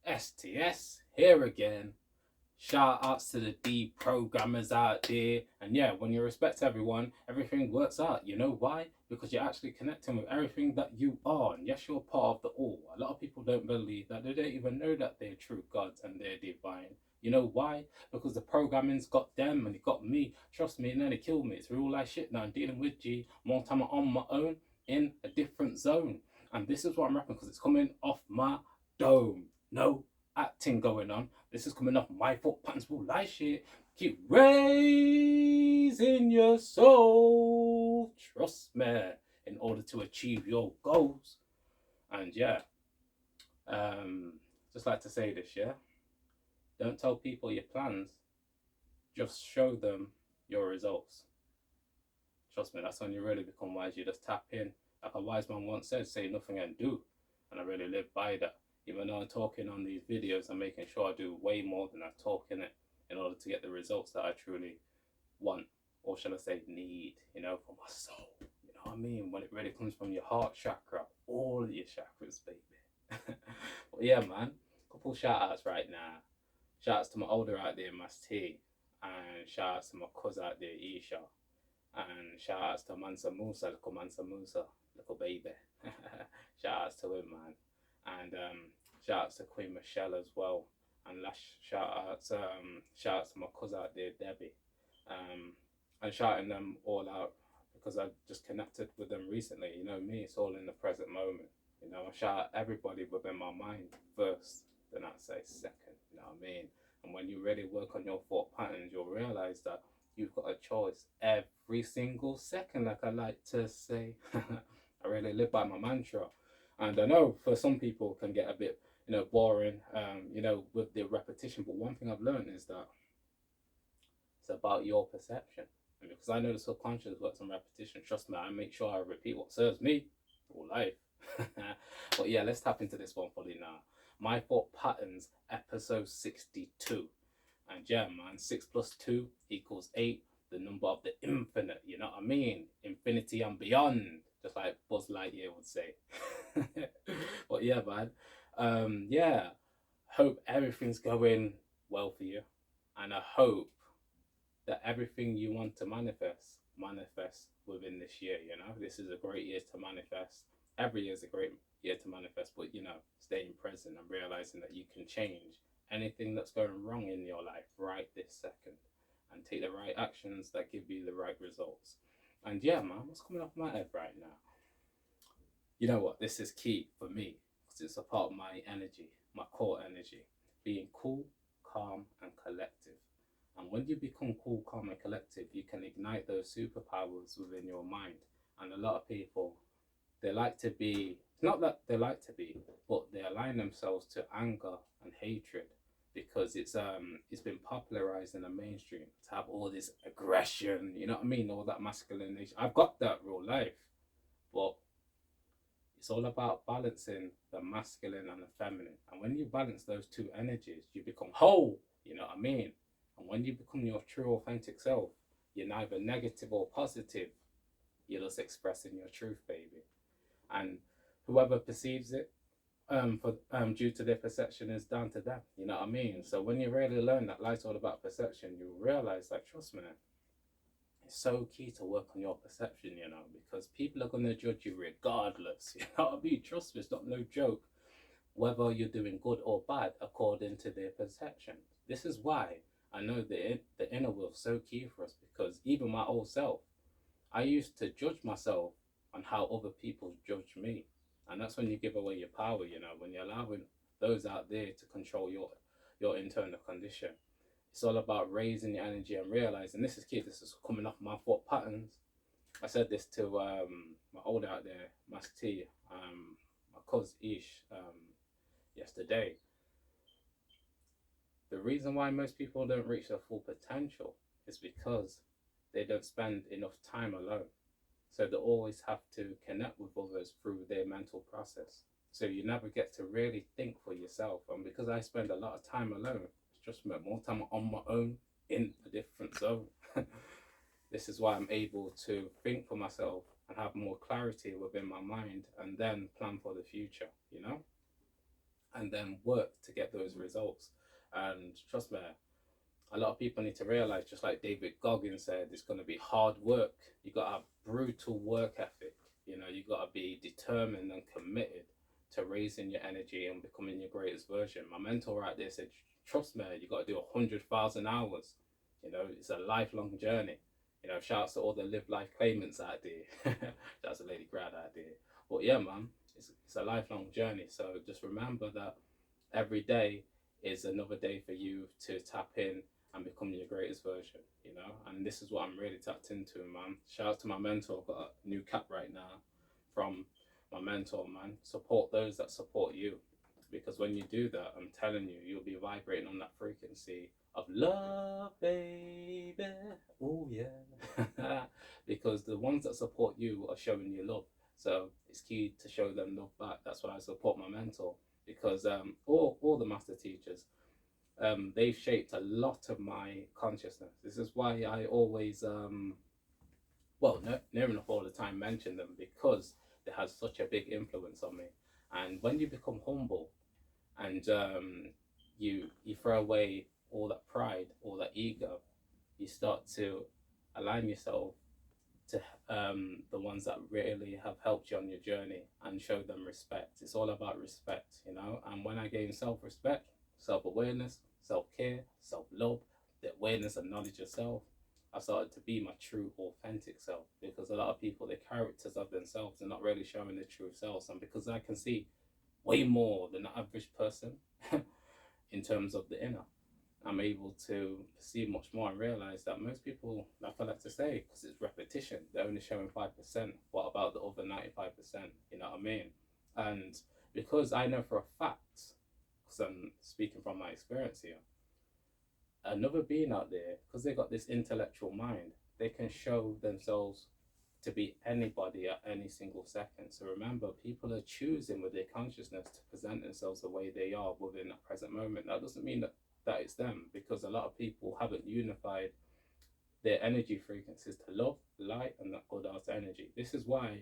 STS here again. Shout outs to the D programmers out there. And yeah, when you respect everyone, everything works out. You know why? Because you're actually connecting with everything that you are. And yes, you're part of the all. A lot of people don't believe that. They don't even know that they're true gods and they're divine. You know why? Because the programming's got them and it got me. Trust me, and then it killed me. It's real life shit now. I'm dealing with G more time on my own in a different zone. And this is what I'm rapping because it's coming off my dome. No acting going on. This is coming off my thought patterns, real life shit. Keep raising your soul. Trust me, in order to achieve your goals. And yeah, um, just like to say this, yeah. Don't tell people your plans, just show them your results. Trust me, that's when you really become wise. You just tap in. Like a wise man once said, say nothing and do. And I really live by that. Even though I'm talking on these videos, I'm making sure I do way more than I talk in it in order to get the results that I truly want, or shall I say need, for my soul. You know what I mean? When it really comes from your heart chakra, all of your chakras, baby. But yeah, man, couple shout outs right now. Shout outs to my older out there, Mas T, and shout outs to my cousin out there, Isha. And shout outs to Mansa Musa, little baby. Shout outs to him, man. And shout outs to Queen Michelle as well. And last shout outs to my cousin out there, Debbie. And shouting them all out because I just connected with them recently. You know me, it's all in the present moment. I shout out everybody within my mind first, then I say second. You know what I mean? And when you really work on your thought patterns, you'll realize that you've got a choice every single second, like I like to say. I really live by my mantra. And I know for some people it can get a bit, boring, with the repetition. But one thing I've learned is that it's about your perception. And because I know the subconscious works on repetition, trust me, I make sure I repeat what serves me all life. But yeah, let's tap into this one fully now. My thought patterns, episode 62. And yeah, man, 6 plus 2 equals 8, the number of the infinite, you know what I mean? Infinity and beyond, just like Buzz Lightyear would say. But yeah, man, yeah, hope everything's going well for you. And I hope that everything you want to manifest within this year. This is a great year to manifest. Every year is a great year to manifest, but staying present and realizing that you can change anything that's going wrong in your life right this second and take the right actions that give you the right results. And yeah, man, what's coming off my head right now? You know what? This is key for me because it's a part of my energy, my core energy, being cool, calm, and collective. And when you become cool, calm, and collective, you can ignite those superpowers within your mind. And a lot of people, they like to be, not that they like to be, but they align themselves to anger and hatred because it's been popularized in the mainstream to have all this aggression, you know what I mean? All that masculinity. I've got that real life, but it's all about balancing the masculine and the feminine. And when you balance those two energies, you become whole, you know what I mean? And when you become your true, authentic self, you're neither negative or positive. You're just expressing your truth, baby. And whoever perceives it, for due to their perception, is down to them. You know what I mean? So when you really learn that life's all about perception, you realize, like, trust me, it's so key to work on your perception, because people are gonna judge you regardless. You know what I mean? Trust me, it's not no joke. Whether you're doing good or bad according to their perception. This is why I know the inner will is so key for us because even my old self, I used to judge myself on how other people judge me. And that's when you give away your power, when you're allowing those out there to control your internal condition. It's all about raising your energy and realizing this is key. This is coming off my thought patterns. I said this to my older out there, Mas T, my cousin Ish, yesterday. The reason why most people don't reach their full potential is because they don't spend enough time alone. So they always have to connect with others through their mental process. So you never get to really think for yourself. And because I spend a lot of time alone, it's just more time on my own in a different zone. This is why I'm able to think for myself and have more clarity within my mind and then plan for the future. and then work to get those results. And trust me, a lot of people need to realize, just like David Goggins said, it's going to be hard work. You got to have brutal work ethic. You know, you got to be determined and committed to raising your energy and becoming your greatest version. My mentor right there said, trust me, you got to do 100,000 hours. You know, it's a lifelong journey. You know, shouts to all the live life claimants out there. That's a Lady Grad out there. But yeah, man, it's a lifelong journey. So just remember that every day is another day for you to tap in and become your greatest version, you know. And this is what I'm really tapped into, man. Shout out to my mentor. I've got a new cap right now from my mentor, man. Support those that support you, because when you do that, I'm telling you, you'll be vibrating on that frequency of love, baby. Oh yeah. Because the ones that support you are showing you love, so it's key to show them love back. That's why I support my mentor, because all the master teachers, they've shaped a lot of my consciousness. This is why I always, well, near enough all the time mention them, because they have such a big influence on me. And when you become humble and you throw away all that pride, all that ego, you start to align yourself to the ones that really have helped you on your journey and show them respect. It's all about respect, you know. And when I gain self-respect, self-awareness, self-care, self-love, the awareness and knowledge of self, I started to be my true authentic self, because a lot of people, the characters of themselves, are not really showing their true selves. And because I can see way more than the average person in terms of the inner, I'm able to perceive much more and realize that most people, like I like to say, because it's repetition, they're only showing 5%. What about the other 95%? You know what I mean? And because I know for a fact, because I'm speaking from my experience here, another being out there, because they got this intellectual mind, they can show themselves to be anybody at any single second. So remember, people are choosing with their consciousness to present themselves the way they are within that present moment. That doesn't mean that it's them, because a lot of people haven't unified their energy frequencies to love, light, and that good art energy. This is why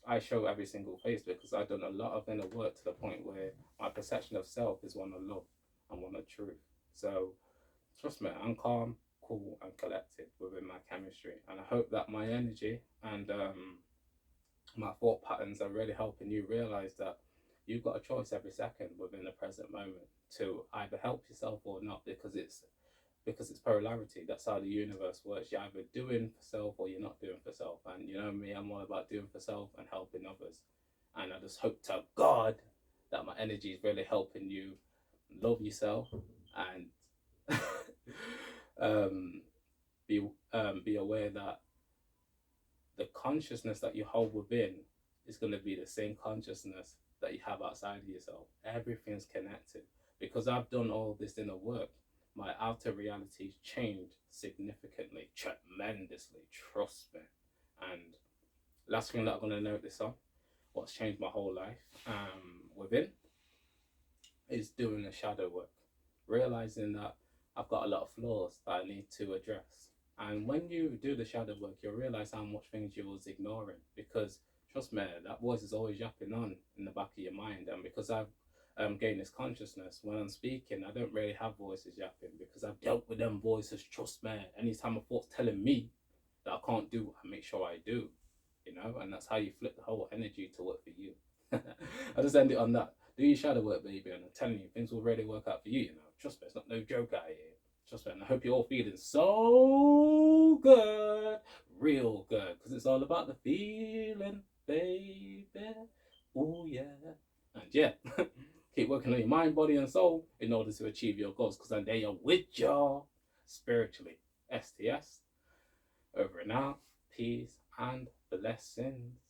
I show every single face, because I've done a lot of inner work to the point where my perception of self is one of love and one of truth. So trust me, I'm calm, cool, and collected within my chemistry. And I hope that my energy and my thought patterns are really helping you realize that you've got a choice every second within the present moment to either help yourself or not, because it's polarity. That's how the universe works. You're either doing for self or you're not doing for self. And you know me, I'm all about doing for self and helping others. And I just hope to God that my energy is really helping you love yourself and be aware that the consciousness that you hold within is going to be the same consciousness that you have outside of yourself. Everything's connected. Because I've done all this inner work, my outer reality's changed significantly, tremendously, trust me. And last thing that I'm going to note this on, what's changed my whole life within, is doing the shadow work. Realizing that I've got a lot of flaws that I need to address. And when you do the shadow work, you'll realize how much things you was ignoring. Because trust me, that voice is always yapping on in the back of your mind. And because I've gained this consciousness, when I'm speaking, I don't really have voices yapping, because I've dealt with them voices. Trust me, anytime a thought's telling me that I can't do, I make sure I do. You know, and that's how you flip the whole energy to work for you. I just end it on that. Do your shadow work, baby, and I'm telling you, things will really work out for you. You know, trust me, it's not no joke out here. Trust me, and I hope you're all feeling so good, real good, because it's all about the feeling, baby. Oh yeah, and yeah, keep working on your mind, body, and soul in order to achieve your goals. Because I'm there with you spiritually. STS over and out. Peace and blessings.